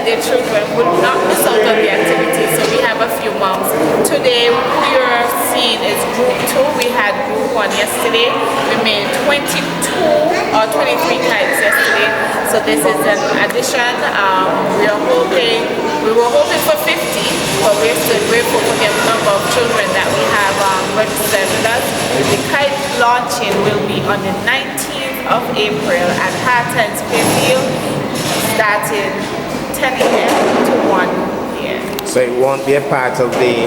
that their children will not miss out on the activity. So we have a few moms. Today, who you're seeing is group 2. We had group 1 yesterday. We made 22 or 23 kites yesterday. So this is an addition. We were hoping for 50, but we're still grateful for the number of children that we have registered with us. The kite launching will be on the 19th of April at Harton's Playfield, starting 10 a.m. to 1 p.m. So it won't be a part of the...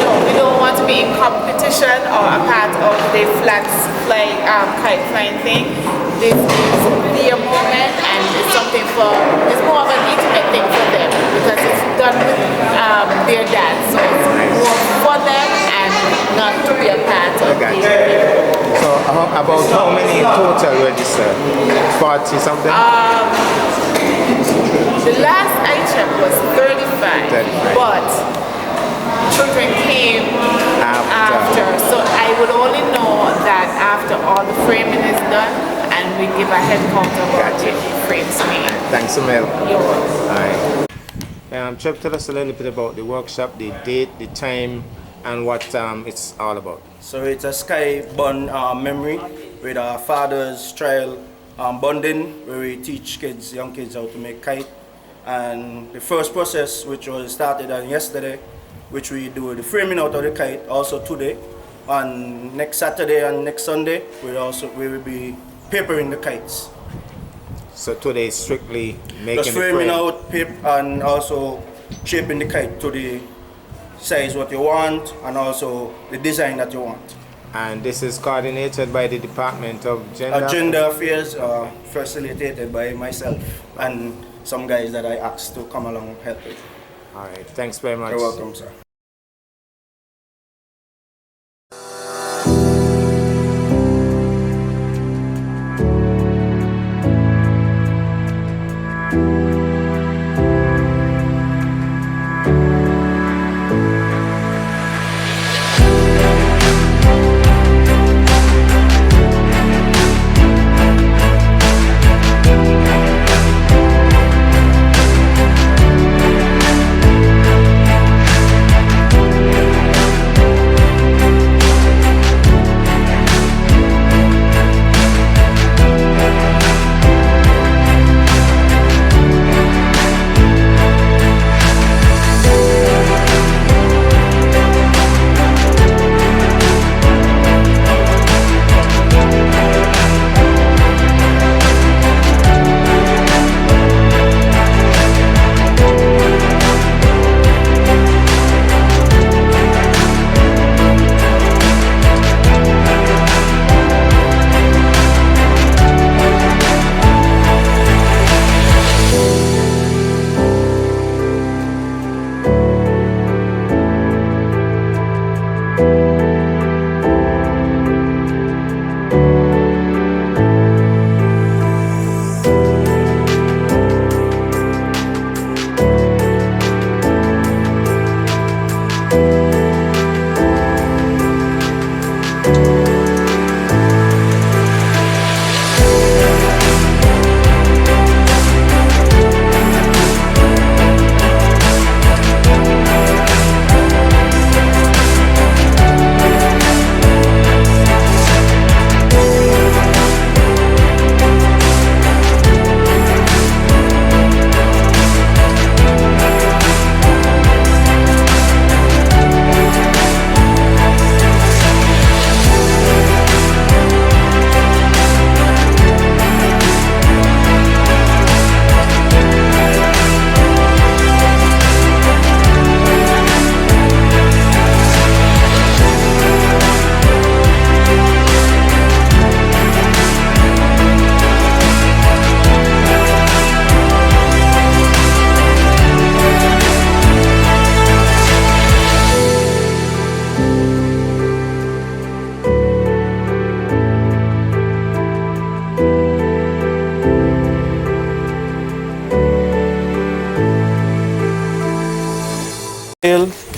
No, we don't want to be in competition or a part of the kite flying thing. This is their moment, and it's something it's more of an intimate thing for them because it's done with their dad. So it's more for them and not to be a part of the... So about how many total registered? 40 something? The last I checked was 35. But children came after. So I would only know that after all the framing is done and we give a head count of what the frames made. Thanks, Emil. You're welcome. Alright. Trev, tell us a little bit about the workshop, the date, the time, and what it's all about. So it's a sky-born memory with our father's child bonding, where we teach young kids how to make kite. And the first process, which was started on yesterday, which we do the framing out of the kite, also today. And next Saturday and next Sunday, we will be papering the kites. So today is strictly making just framing out, and also shaping the kite to the size what you want, and also the design that you want. And this is coordinated by the Department of Gender Affairs, facilitated by myself and some guys that I asked to come along and help with. All right, thanks very much. You're welcome, sir.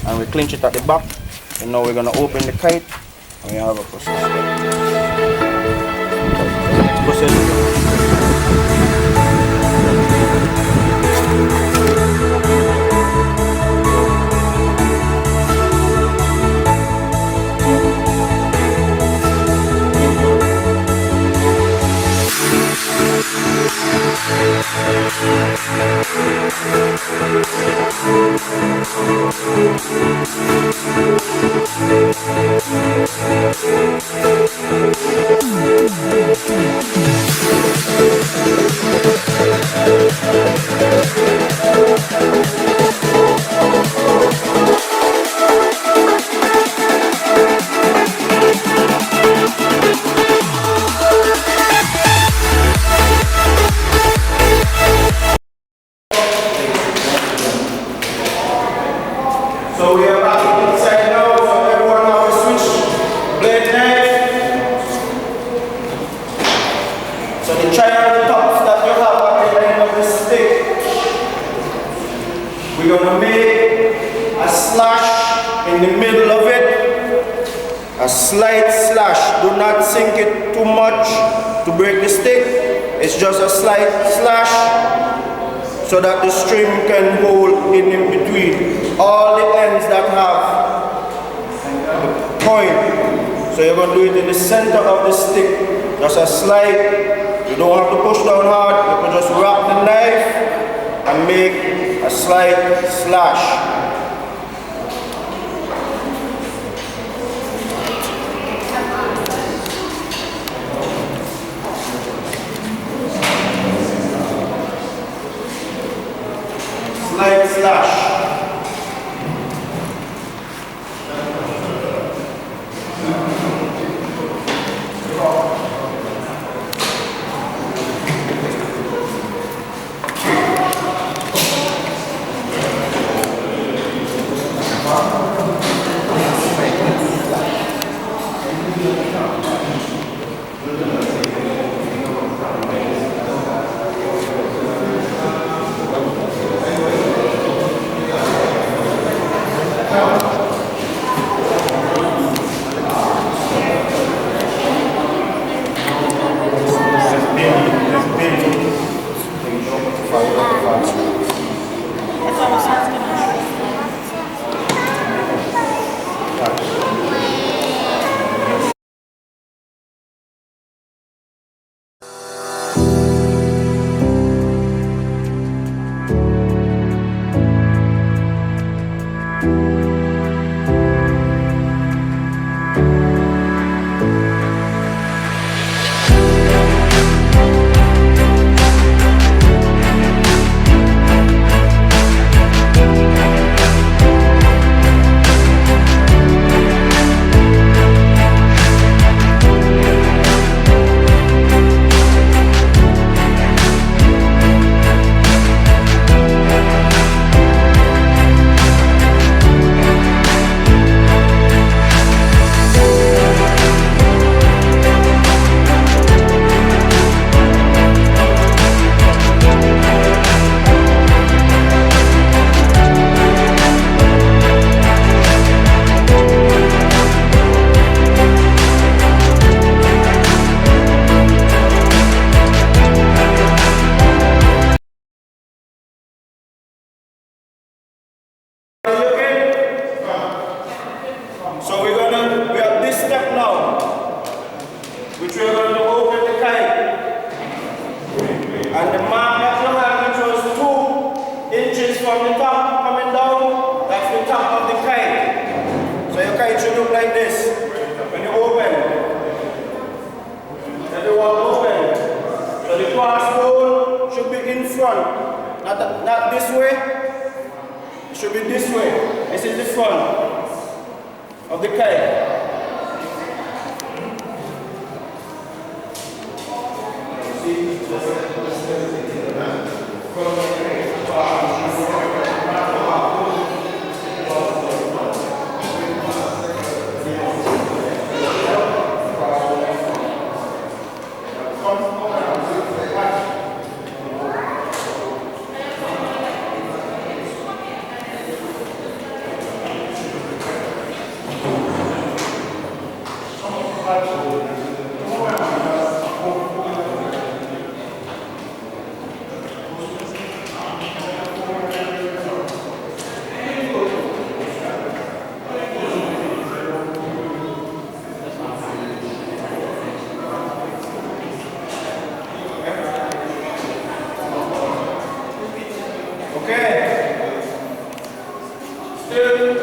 And we clinch it at the back, and now we're going to open the kite and we have a process. Next process. So we are back inside now, so everyone have a switch blade knife. So the triangle tops that you have at the end of the stick, we're going to make a slash in the middle of it. A slight slash. Do not sink it too much to break the stick. It's just a slight slash so that the string can hold in between. All the ends that have the point. So you're going to do it in the center of the stick. Just a slide. You don't have to push down hard. You can just wrap the knife and make a slight slash. Slight slash. So we are this step now, which we are going to open the kite. And the mark that you have, which was 2 inches from the top coming down, that's the top of the kite. So your kite should look like this when you open. Everyone open. So the cross pole should be in front, not this way. It should be this way. This is the front of the kite. Okay. Still,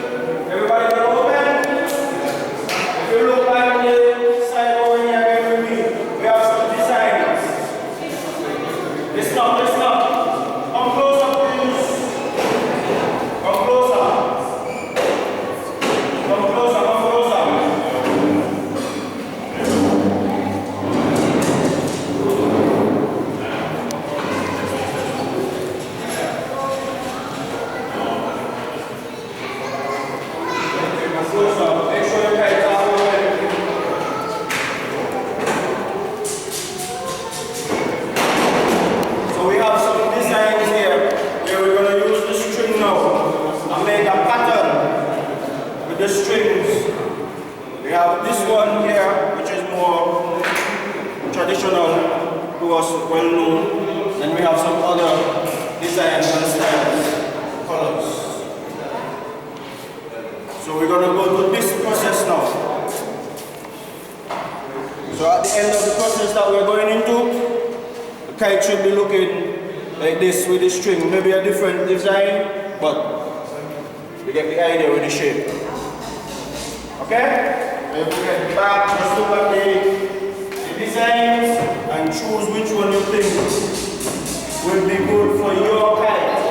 everybody can open. If you look on the side over here again with me, we have some designs. Listen up, listen up. Come closer, please. Come closer. Come closer, come closer. Make sure your kites are open. So we have some designs here where we're going to use the string now and make a pattern with the strings. We have this one here, which is more traditional to us, well known. Then we have some other designs and styles, colors. So we're going to go through this process now. So at the end of the process that we're going into, the kite should be looking like this with the string. Maybe a different design, but you get the idea with the shape. Okay? If you get back, just look at the designs and choose which one you think will be good for your kite.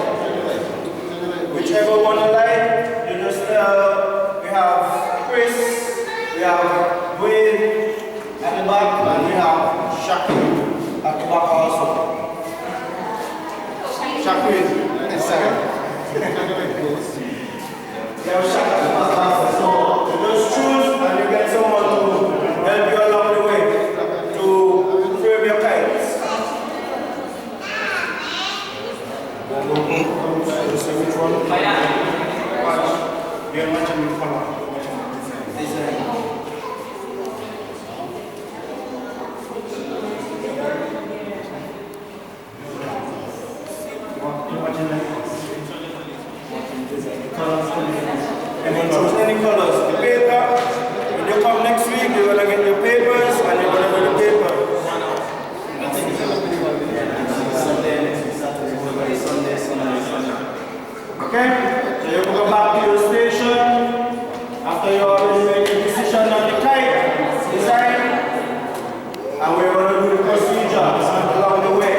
Whichever one you like, you just we have Chris, we have Wayne at the back, and we have Shaki at the back also. Shaki inside. We have Shaki at the back also. So you just choose and you get someone to help you along the way to frame your kites. So which one? You're matching the color. Design. And then choose any colors. The paper, when you come next week, you're going to get your papers and you're going to get the paper. Okay? So you go back to your station after you already make a decision on the kite design, and we're going to do the procedure along the way.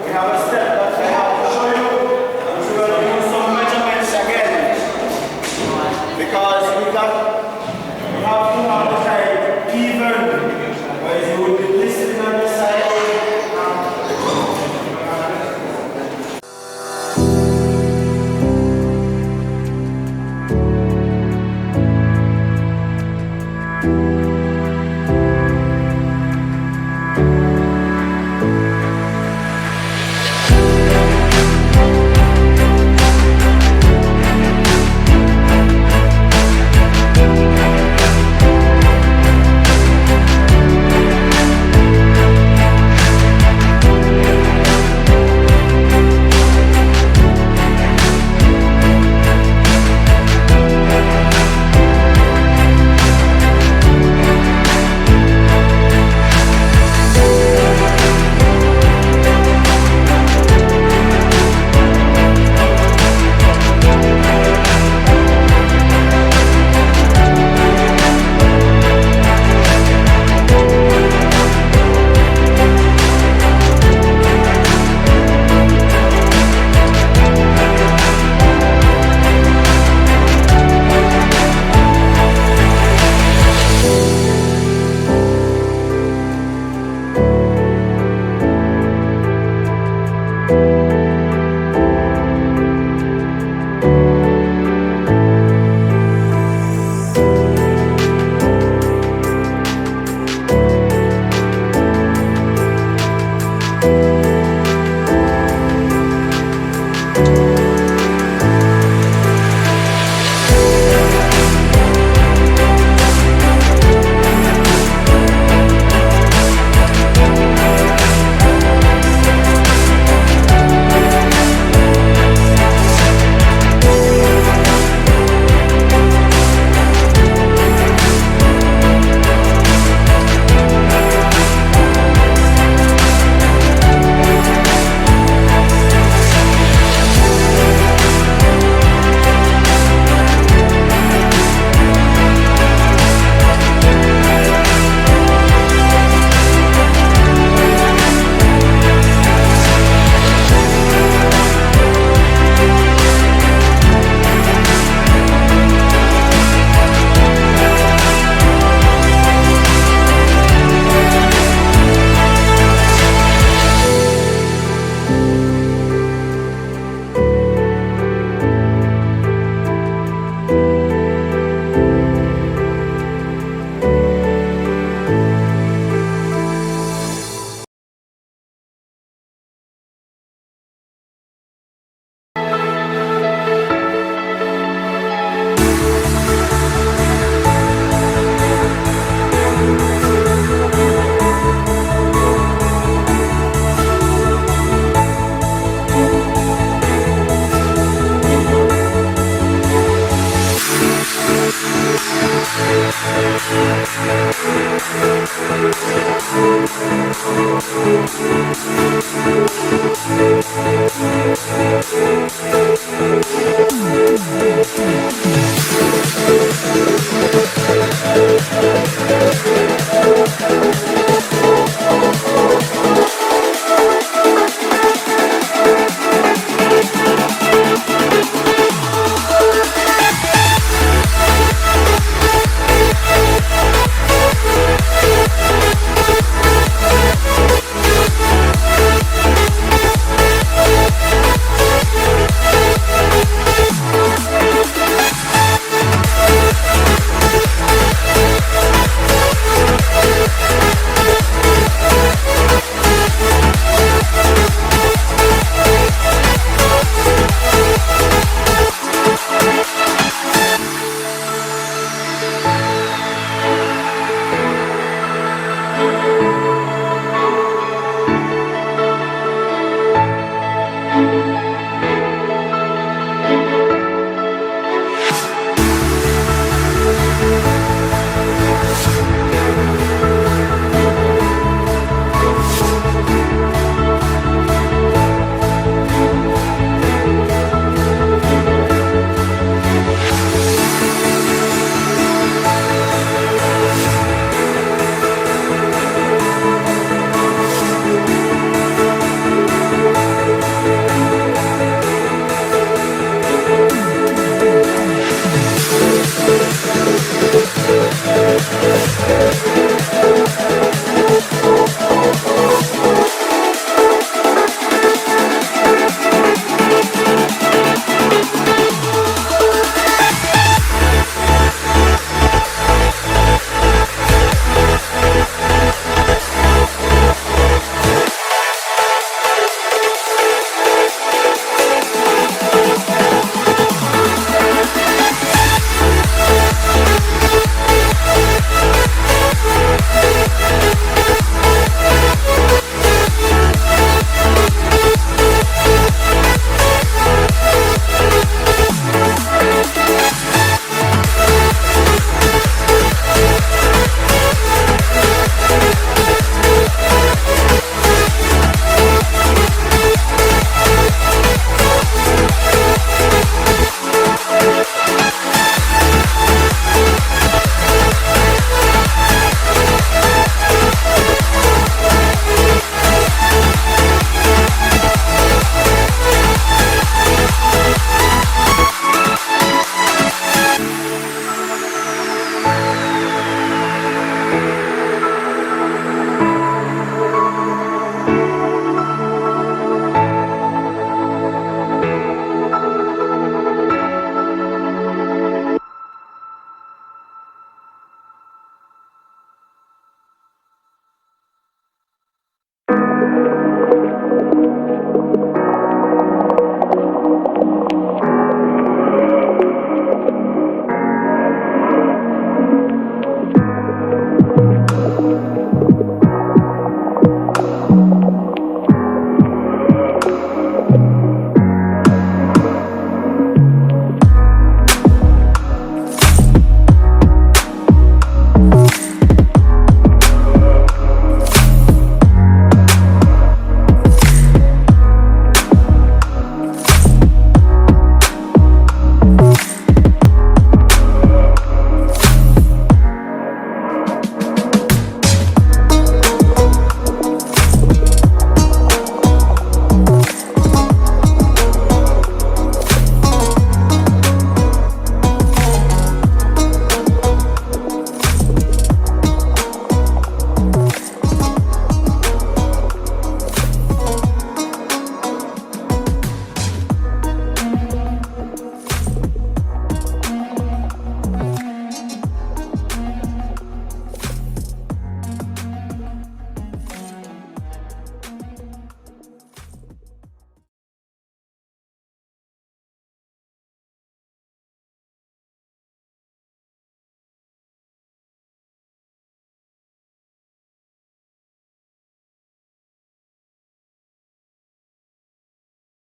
We have a step that I have to show you, and we're going to use some measurements again, because we have to have the kite even, whereas you will be listening on the side.